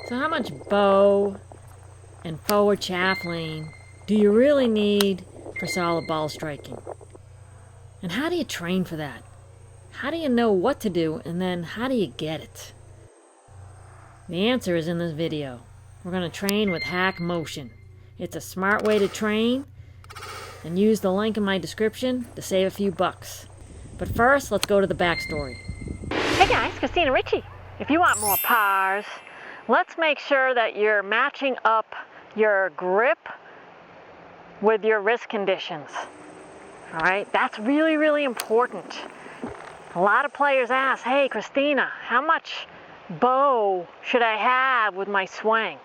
So how much bow and forward shaft lean do you really need for solid ball striking? And how do you train for that? How do you know what to do, and then how do you get it? The answer is in this video. We're going to train with Hack Motion. It's a smart way to train, and use the link in my description to save a few bucks. But first, let's go to the backstory. Hey guys, Christina Ricci. If you want more pars, let's make sure that you're matching up your grip with your wrist conditions. All right, that's really, really important. A lot of players ask, hey Christina, how much bow should I have with my swing?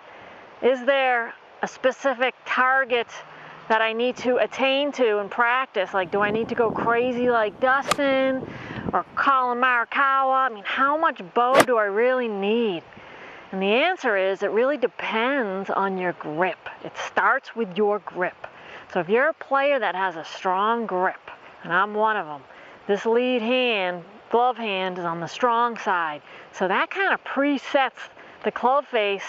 Is there a specific target that I need to attain to in practice? Like, do I need to go crazy like DUSTIN or COLIN? I mean, how much bow do I really need? And the answer is, it really depends on your grip. It starts with your grip. So if you're a player that has a strong grip, and I'm one of them, this lead hand, glove hand, is on the strong side. So that kind of presets the club face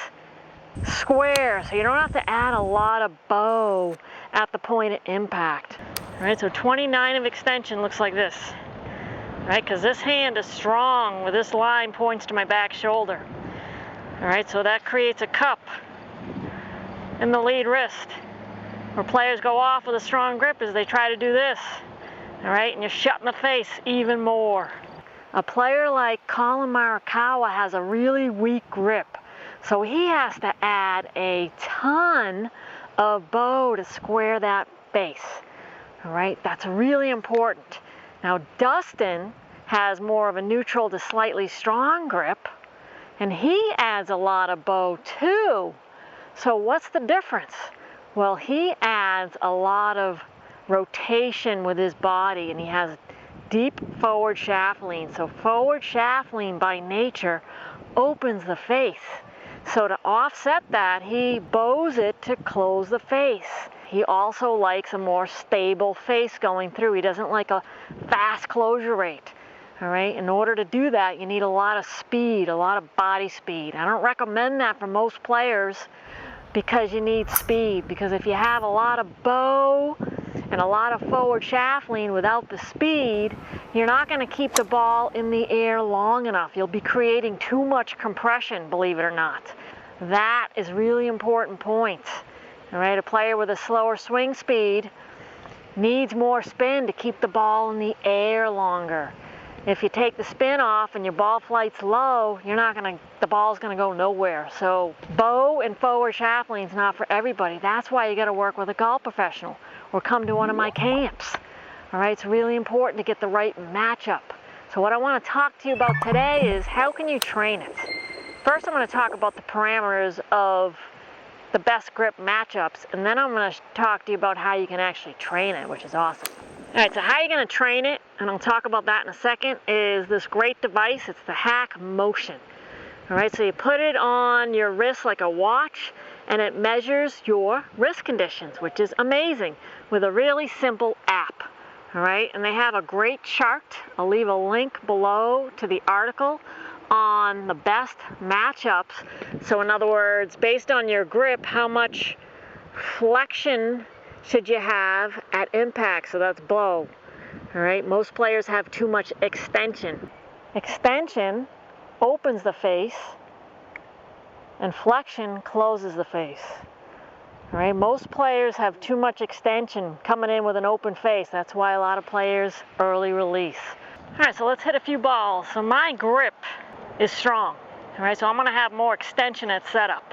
square, so you don't have to add a lot of bow at the point of impact. All right, so 29 of extension looks like this. All right, because this hand is strong, where this line points to my back shoulder. All right, so that creates a cup in the lead wrist, where players go off with a strong grip as they try to do this. All right, and you're shutting the face even more. A player like COLIN has a really weak grip, so he has to add a ton of bow to square that face. All right, that's really important. Now, DUSTIN has more of a neutral to slightly strong grip, and he adds a lot of bow too. So what's the difference? Well, he adds a lot of rotation with his body, and he has deep forward shaft lean. So forward shaft lean by nature opens the face. So to offset that, he bows it to close the face. He also likes a more stable face going through. He doesn't like a fast closure rate. All right, in order to do that, you need a lot of speed, a lot of body speed. I don't recommend that for most players because you need speed. Because if you have a lot of bow and a lot of forward shaft lean without the speed, you're not going to keep the ball in the air long enough. You'll be creating too much compression, believe it or not. That is really important point. All right, a player with a slower swing speed needs more spin to keep the ball in the air longer. If you take the spin off and your ball flight's low, the ball's gonna go nowhere. So bow and forward shaft lean's not for everybody. That's why you gotta work with a golf professional or come to one of my camps. All right, it's really important to get the right matchup. So what I wanna talk to you about today is how can you train it? First, I'm gonna talk about the parameters of the best grip matchups, and then I'm gonna talk to you about how you can actually train it, which is awesome. All right, so how you're gonna train it, and I'll talk about that in a second, is this great device. It's the Hack Motion. All right, so you put it on your wrist like a watch, and it measures your wrist conditions, which is amazing, with a really simple app. All right, and they have a great chart. I'll leave a link below to the article on the best matchups. So in other words, based on your grip, how much flexion should you have at impact? So that's blow. All right, most players have too much extension. Extension opens the face, and flexion closes the face. All right, most players have too much extension coming in with an open face. That's why a lot of players early release. All right, so let's hit a few balls. So my grip is strong. All right, so I'm gonna have more extension at setup,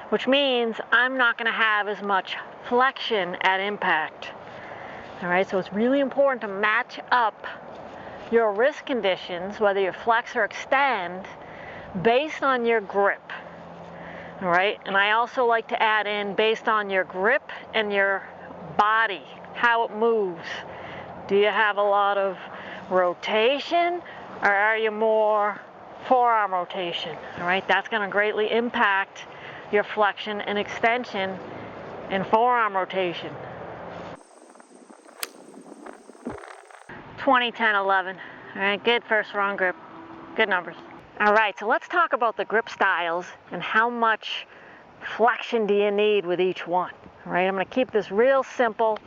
which means I'm not gonna have as much flexion at impact. All right, so it's really important to match up your wrist conditions, whether you flex or extend, based on your grip. All right, and I also like to add in based on your grip and your body, how it moves. Do you have a lot of rotation, or are you more forearm rotation? All right, that's going to greatly impact your flexion and extension and forearm rotation. 20, 10, 11. All right, good first wrong grip. Good numbers. All right, so let's talk about the grip styles and how much flexion do you need with each one. All right, I'm going to keep this real simple.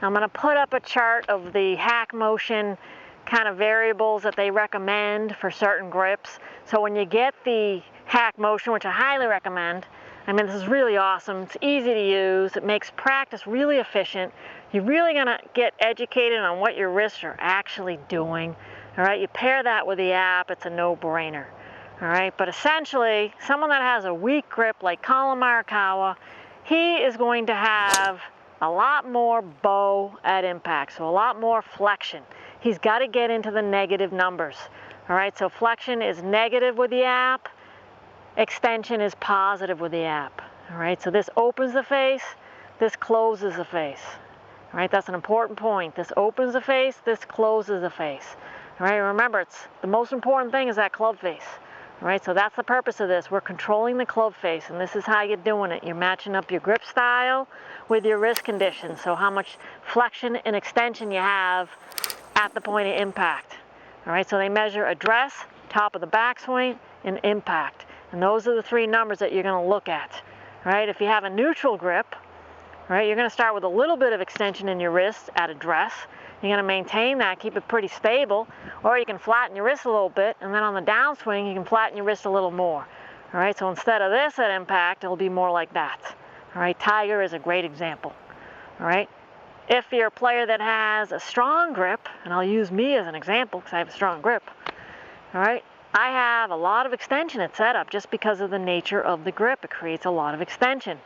I'm going to put up a chart of the hack motion kind of variables that they recommend for certain grips. So when you get the hack motion, which I highly recommend, I mean, this is really awesome. It's easy to use. It makes practice really efficient. You're really going to get educated on what your wrists are actually doing. All right, you pair that with the app, it's a no-brainer. All right, but essentially, someone that has a weak grip like COLIN Morikawa, he is going to have a lot more bow at impact, so a lot more flexion. He's got to get into the negative numbers. All right, so flexion is negative with the app, extension is positive with the app. All right, so this opens the face, this closes the face. All right, that's an important point. This opens the face, this closes the face. All right, remember, the most important thing is that club face. All right, so that's the purpose of this. We're controlling the club face, and this is how you're doing it. You're matching up your grip style with your wrist condition, so how much flexion and extension you have at the point of impact. All right, so they measure address, top of the backswing, and impact. And those are the three numbers that you're going to look at. All right, if you have a neutral grip, all right, you're going to start with a little bit of extension in your wrist at address. You're going to maintain that, keep it pretty stable, or you can flatten your wrist a little bit, and then on the downswing, you can flatten your wrist a little more. All right, so instead of this at impact, it'll be more like that. All right, Tiger is a great example. All right, if you're a player that has a strong grip, and I'll use me as an example because I have a strong grip, all right, I have a lot of extension at setup just because of the nature of the grip. It creates a lot of extension.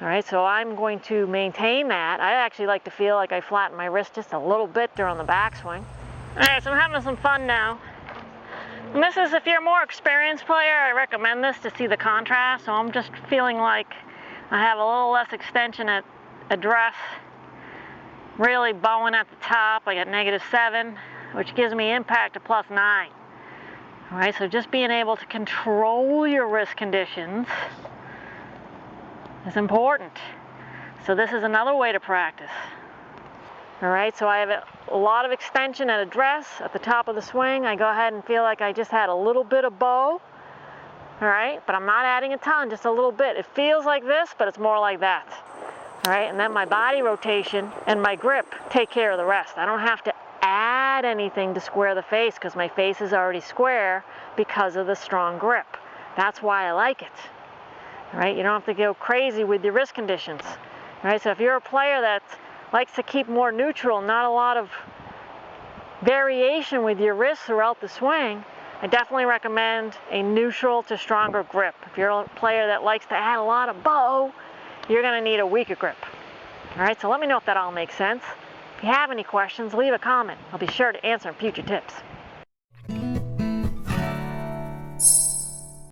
All right, so I'm going to maintain that. I actually like to feel like I flatten my wrist just a little bit during the backswing. All right, so I'm having some fun now. And this is, if you're a more experienced player, I recommend this to see the contrast. So I'm just feeling like I have a little less extension at address, really bowing at the top. I got -7, which gives me impact of +9. All right, so just being able to control your wrist conditions is important. So this is another way to practice. All right, so I have a lot of extension at address at the top of the swing. I go ahead and feel like I just had a little bit of bow. All right, but I'm not adding a ton, just a little bit. It feels like this, but it's more like that. All right, and then my body rotation and my grip take care of the rest. I don't have to add anything to square the face because my face is already square because of the strong grip. That's why I like it. All right, you don't have to go crazy with your wrist conditions. All right, so if you're a player that likes to keep more neutral, not a lot of variation with your wrist throughout the swing, I definitely recommend a neutral to stronger grip. If you're a player that likes to add a lot of bow, you're going to need a weaker grip. All right, so let me know if that all makes sense. If you have any questions, leave a comment. I'll be sure to answer in future tips.